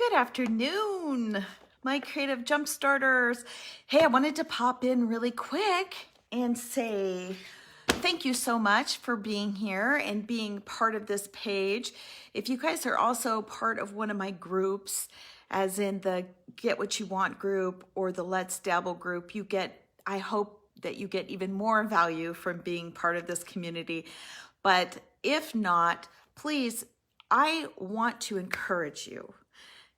Good afternoon, my creative jump starters. Hey, I wanted to pop in really quick and say thank you so much for being here and being part of this page. If you guys are also part of one of my groups, as in the Get What You Want group or the Let's Dabble group, I hope that you get even more value from being part of this community. But if not, please, I want to encourage you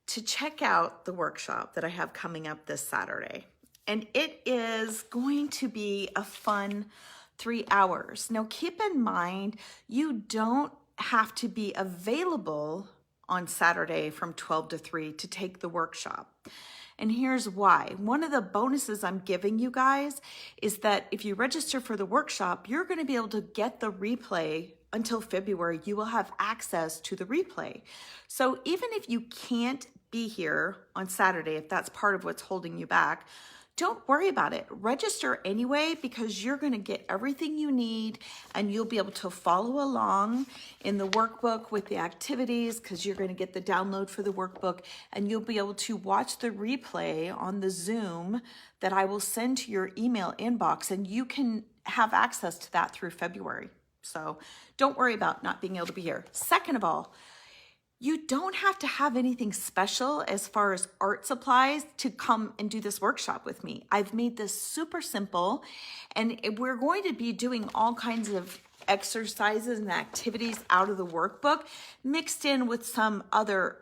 to check out the workshop that I have coming up this Saturday. And it is going to be a fun 3 hours. Now, keep in mind, you don't have to be available on Saturday from 12 to 3 to take the workshop. And here's why. One of the bonuses I'm giving you guys is that if you register for the workshop, you're going to be able to get the replay until February. You will have access to the replay. So even if you can't be here on Saturday, if that's part of what's holding you back, don't worry about it. Register anyway, because you're going to get everything you need and you'll be able to follow along in the workbook with the activities, because you're going to get the download for the workbook, and you'll be able to watch the replay on the Zoom that I will send to your email inbox, and you can have access to that through February. So don't worry about not being able to be here. Second of all, you don't have to have anything special as far as art supplies to come and do this workshop with me. I've made this super simple, and we're going to be doing all kinds of exercises and activities out of the workbook mixed in with some other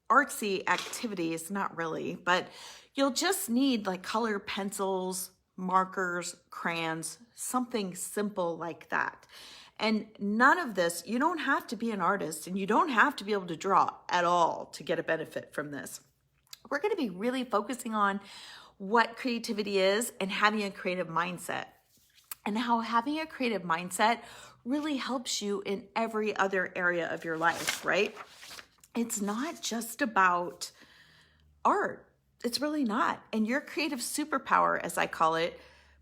artsy activities, not really, but you'll just need like color pencils, markers, crayons, something simple like that. And none of this, you don't have to be an artist, and you don't have to be able to draw at all to get a benefit from this. We're going to be really focusing on what creativity is and having a creative mindset, and how having a creative mindset really helps you in every other area of your life, right? It's not just about art. It's really not. And your creative superpower, as I call it,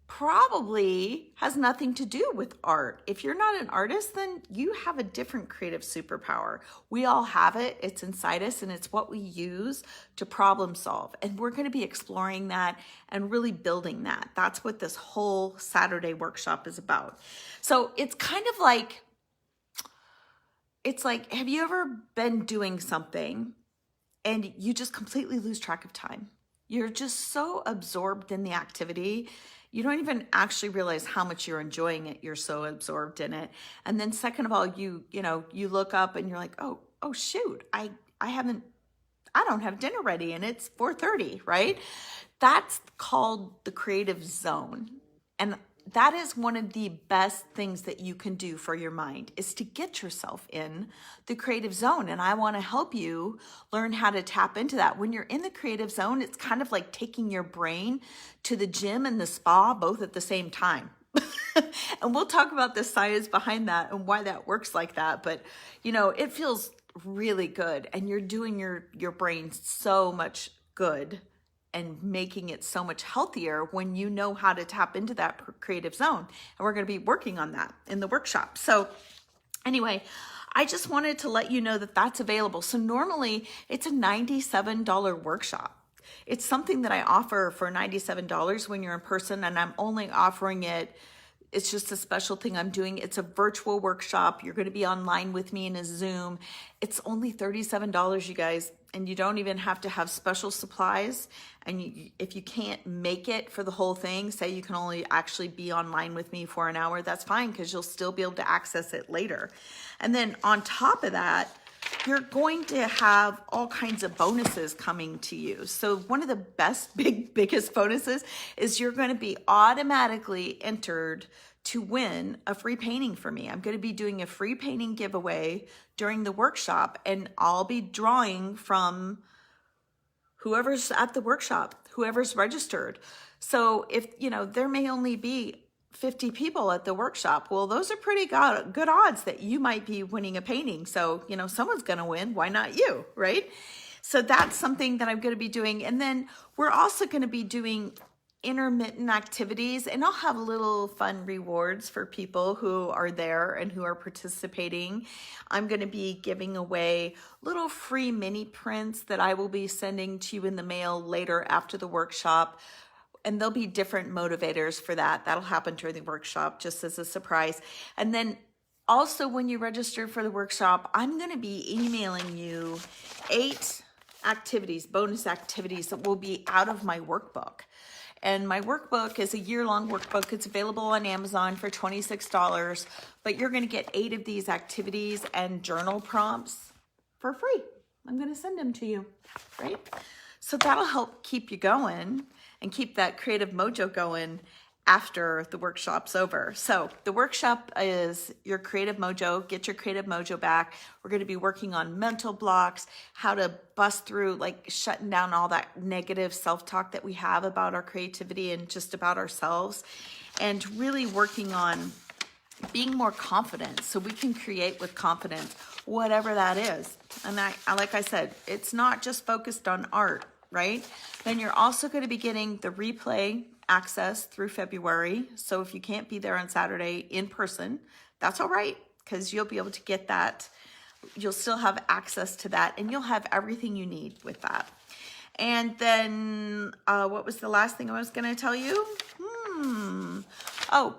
probably has nothing to do with art. If you're not an artist, then you have a different creative superpower. We all have it. It's inside us, and it's what we use to problem solve. And we're going to be exploring that and really building that. That's what this whole Saturday workshop is about. So it's kind of like, have you ever been doing something and you just completely lose track of time? You're just so absorbed in the activity, you don't even actually realize how much you're enjoying it. You're so absorbed in it. And then second of all, you look up and you're like, oh shoot, I don't have dinner ready and it's 4:30, right? That's called the creative zone. And that is one of the best things that you can do for your mind, is to get yourself in the creative zone. And I want to help you learn how to tap into that. When you're in the creative zone, it's kind of like taking your brain to the gym and the spa both at the same time. And we'll talk about the science behind that and why that works like that. But, it feels really good, and you're doing your brain so much good and making it so much healthier when you know how to tap into that creative zone. And we're going to be working on that in the workshop. So anyway, I just wanted to let you know that that's available. So normally it's a $97 workshop. It's something that I offer for $97 when you're in person, and I'm only offering it. It's just a special thing I'm doing. It's a virtual workshop. You're going to be online with me in a Zoom. It's only $37, you guys, and you don't even have to have special supplies. And if you can't make it for the whole thing, say you can only actually be online with me for an hour, that's fine, because you'll still be able to access it later. And then on top of that, you're going to have all kinds of bonuses coming to you. So one of the biggest bonuses is you're going to be automatically entered to win a free painting for me. I'm going to be doing a free painting giveaway during the workshop, and I'll be drawing from whoever's at the workshop, whoever's registered. So if, there may only be 50 people at the workshop, well, those are pretty good odds that you might be winning a painting. So, someone's going to win. Why not you, right? So that's something that I'm going to be doing. And then we're also going to be doing intermittent activities, and I'll have little fun rewards for people who are there and who are participating. I'm going to be giving away little free mini prints that I will be sending to you in the mail later after the workshop. And there'll be different motivators for that. That'll happen during the workshop just as a surprise. And then also when you register for the workshop, I'm going to be emailing you 8 activities, bonus activities that will be out of my workbook. And my workbook is a year-long workbook. It's available on Amazon for $26, but you're going to get 8 of these activities and journal prompts for free. I'm going to send them to you, right? So that'll help keep you going and keep that creative mojo going after the workshop's over. So the workshop is your creative mojo. Get your creative mojo back. We're going to be working on mental blocks, how to bust through, like shutting down all that negative self-talk that we have about our creativity and just about ourselves, and really working on being more confident so we can create with confidence, whatever that is. And I like I said, it's not just focused on art, right? Then you're also going to be getting the replay access through February. So if you can't be there on Saturday in person, that's all right, because you'll be able to get that. You'll still have access to that, and you'll have everything you need with that. And then what was the last thing I was going to tell you? Oh,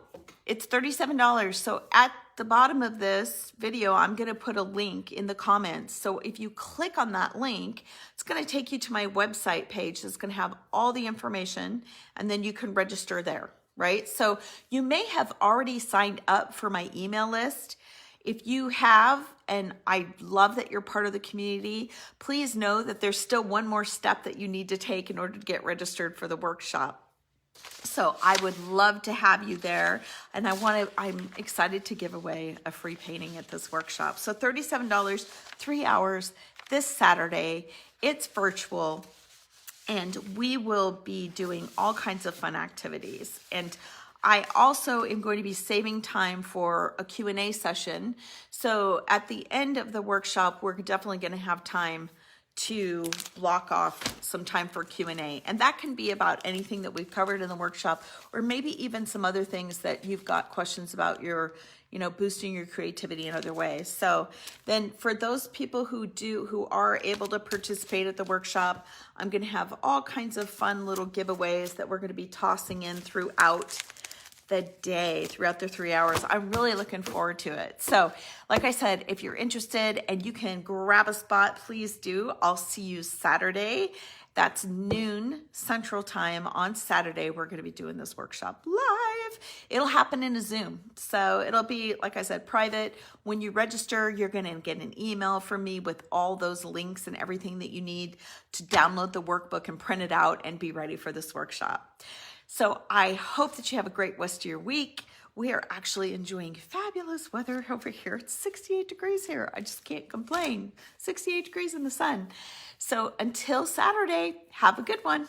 it's $37. So at the bottom of this video, I'm going to put a link in the comments. So if you click on that link, it's going to take you to my website page. It's going to have all the information, and then you can register there, right? So you may have already signed up for my email list. If you have, and I love that you're part of the community, please know that there's still one more step that you need to take in order to get registered for the workshop. So I would love to have you there, and I'm excited to give away a free painting at this workshop. So $37, 3 hours this Saturday. It's virtual, and we will be doing all kinds of fun activities. And I also am going to be saving time for a Q&A session. So at the end of the workshop, we're definitely going to have time to block off some time for Q&A. And that can be about anything that we've covered in the workshop, or maybe even some other things that you've got questions about, your, boosting your creativity in other ways. So then for those people who are able to participate at the workshop, I'm going to have all kinds of fun little giveaways that we're going to be tossing in throughout the day, throughout the 3 hours. I'm really looking forward to it. So like I said, if you're interested and you can grab a spot, please do. I'll see you Saturday. That's noon Central Time on Saturday. We're going to be doing this workshop live. It'll happen in a Zoom. So it'll be, like I said, private. When you register, you're going to get an email from me with all those links and everything that you need to download the workbook and print it out and be ready for this workshop. So I hope that you have a great rest of your week. We are actually enjoying fabulous weather over here. It's 68 degrees here. I just can't complain. 68 degrees in the sun. So until Saturday, have a good one.